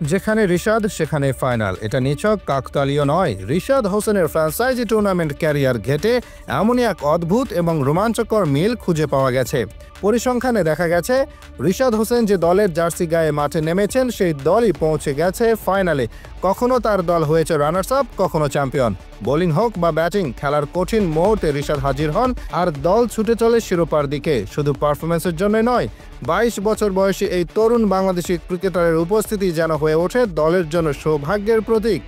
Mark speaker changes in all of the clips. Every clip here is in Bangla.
Speaker 1: যেখানে রিশাদ সেখানে ফাইনাল, এটা নিছক কাকতালীয় নয়। রিশাদ হোসেনের ফ্র্যাঞ্চাইজি টুর্নামেন্ট ক্যারিয়ার ঘেটে এমনই এক অদ্ভুত এবং রোমাঞ্চকর মিল খুঁজে পাওয়া গেছে। পরিসংখ্যানে দেখা গেছে রিশাদ হোসেন যে দলের জার্সি গায়ে মাঠে নেমেছেন সেই দলই পৌঁছে গেছে ফাইনালে। কখনো তার দল হয়েছে রানার্স আপ, কখনো চ্যাম্পিয়ন। বোলিং হোক বা ব্যাটিং, খেলার কঠিন মুহূর্তে রিশাদ হাজির হন আর দল ছুটে চলে শিরোপার দিকে। শুধু পারফরমেন্সের জন্য নয়, 22 বছর বয়সী এই তরুণ বাংলাদেশি ক্রিকেটারের উপস্থিতি যেন হয়ে ওঠে দলের জন্য সৌভাগ্যের প্রতীক।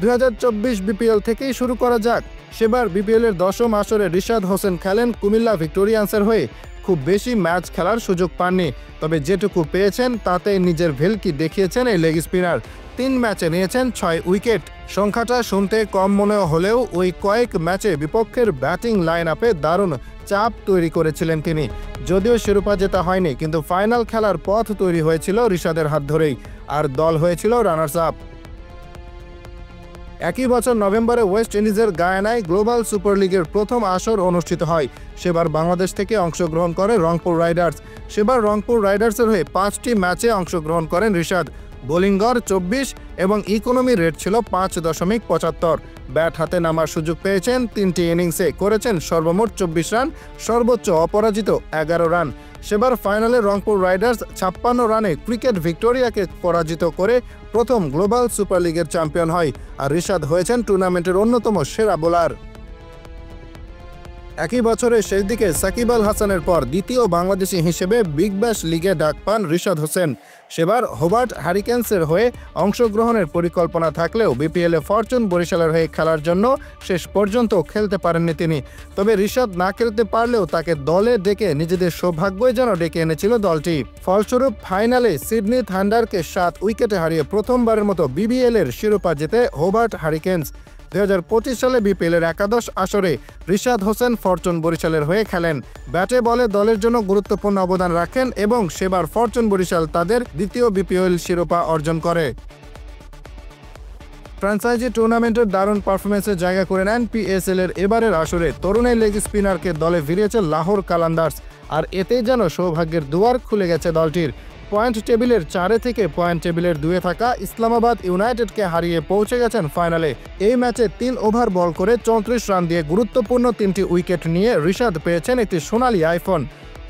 Speaker 1: 2024 বিপিএল থেকেই শুরু করা যাক। সেবার বিপিএলের 10ম আসরে রিশাদ হোসেন খেলেন কুমিল্লা ভিক্টোরিয়ান্সের হয়ে। খুব বেশি ম্যাচ খেলার সুযোগ পাননি, তবে যেটুকু পেয়েছেন তাতে নিজের ভেলকি দেখিয়েছেন এই লেগ স্পিনার। 3 ম্যাচে নিয়েছেন 6 উইকেট। সংখ্যাটা শুনতে কম মনে হলেও ওই কয়েক ম্যাচে বিপক্ষের ব্যাটিং লাইন আপে দারুণ চাপ তৈরি করেছিলেন তিনি। যদিও শিরোপা জেতা হয়নি, কিন্তু ফাইনাল খেলার পথ তৈরি হয়েছিল রিশাদের হাত ধরেই, আর দল হয়েছিল রানার্স আপ। একই বছর নভেম্বরে ওয়েস্ট ইন্ডিজের গায়ানায় গ্লোবাল সুপার লিগের প্রথম আসর অনুষ্ঠিত হয়। সেবার বাংলাদেশ থেকে অংশগ্রহণ করে রংপুর রাইডার্স। সেবার রংপুর রাইডার্সের হয়ে 5টি ম্যাচে অংশগ্রহণ করেন রিশাদ। বোলিং গড় 24 এবং ইকোনমি রেট ছিল 5.75। ব্যাট হাতে নামার সুযোগ পেয়েছেন 3টি ইনিংসে, করেছেন সর্বমোট 24 রান, সর্বোচ্চ অপরাজিত 11 রান। সেবার ফাইনালে রংপুর রাইডার্স 56 রানে ক্রিকেট ভিক্টোরিয়াকে পরাজিত করে প্রথম গ্লোবাল সুপার লিগের চ্যাম্পিয়ন হয়, আর রিশাদ হয়েছেন টুর্নামেন্টের অন্যতম সেরা বোলার। একই বছরের শেষ দিকে সাকিব আল হাসানের পর দ্বিতীয় বাংলাদেশি হিসেবে বিগ ব্যাশ লিগে ডাক পান রিশাদ হোসেন। সেবার হোবার্ট হ্যারিকেন্সের হয়ে অংশগ্রহণের পরিকল্পনা থাকলেও বিপিএলে ফরচুন বরিশালের হয়ে খেলার জন্য শেষ পর্যন্ত খেলতে পারেননি তিনি। তবে রিশাদ না খেলতে পারলেও তাকে দলে ডেকে নিজেদের সৌভাগ্যই যেন ডেকে এনেছিল দলটি। ফলস্বরূপ ফাইনালে সিডনি থান্ডারকে 7 উইকেটে হারিয়ে প্রথমবারের মতো বিবিএলের শিরোপা জেতে হোবার্ট হ্যারিকেন্স। 2025 সালে বিপিএলের একাদশ আসরে রিশাদ হোসেন ফরচুন বরিশালের হয়ে খেলেন। ব্যাটে বলে দলের জন্য গুরুত্বপূর্ণ অবদান রাখেন এবং সেবার ফরচুন বরিশাল তাদের দ্বিতীয় বিপিএল শিরোপা অর্জন করে। ফ্র্যাঞ্চাইজি টুর্নামেন্টের দারুণ পারফরমেন্সের জায়গা করে নেন পিএসএল এর এবারের আসরে তরুণ এই লেগ স্পিনারকে দলে ফিরিয়েছে লাহোর কালান্দার্স, আর এতেই যেন সৌভাগ্যের দুয়ার খুলে গেছে দলটির। পয়েন্ট টেবিলের 4 থেকে পয়েন্ট টেবিলের 2-এ থাকা ইসলামাবাদ ইউনাইটেডকে হারিয়ে পৌঁছে গেছেন ফাইনালে। এই ম্যাচে 3 ওভার বল করে 34 রান দিয়ে গুরুত্বপূর্ণ 3টি উইকেট নিয়ে রিশাদ পেয়েছেন একটি সোনালী আইফোন।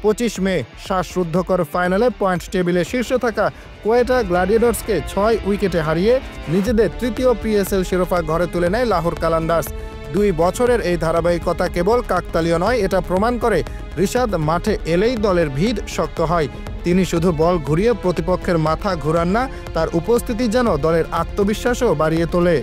Speaker 1: 25 মে শ্বাসরুদ্ধকর ফাইনালে পয়েন্ট টেবিলে শীর্ষে থাকা কোয়েটা গ্ল্যাডিয়েটর্সকে 6 উইকেটে হারিয়ে নিজেদের তৃতীয় পিএসএল শিরোপা ঘরে তুলে নেয় লাহোর কালান্দার্স। 2 বছরের এই ধারাবাহিকতা কেবল কাকতালীয় নয়, এটা প্রমাণ করে রিশাদ মাঠে এলেই দলের ভিড় শক্ত হয়। তিনি শুধু বল ঘুরিয়ে প্রতিপক্ষের মাথা ঘুরান না, তার উপস্থিতি যেন দলের আত্মবিশ্বাসও বাড়িয়ে তোলে।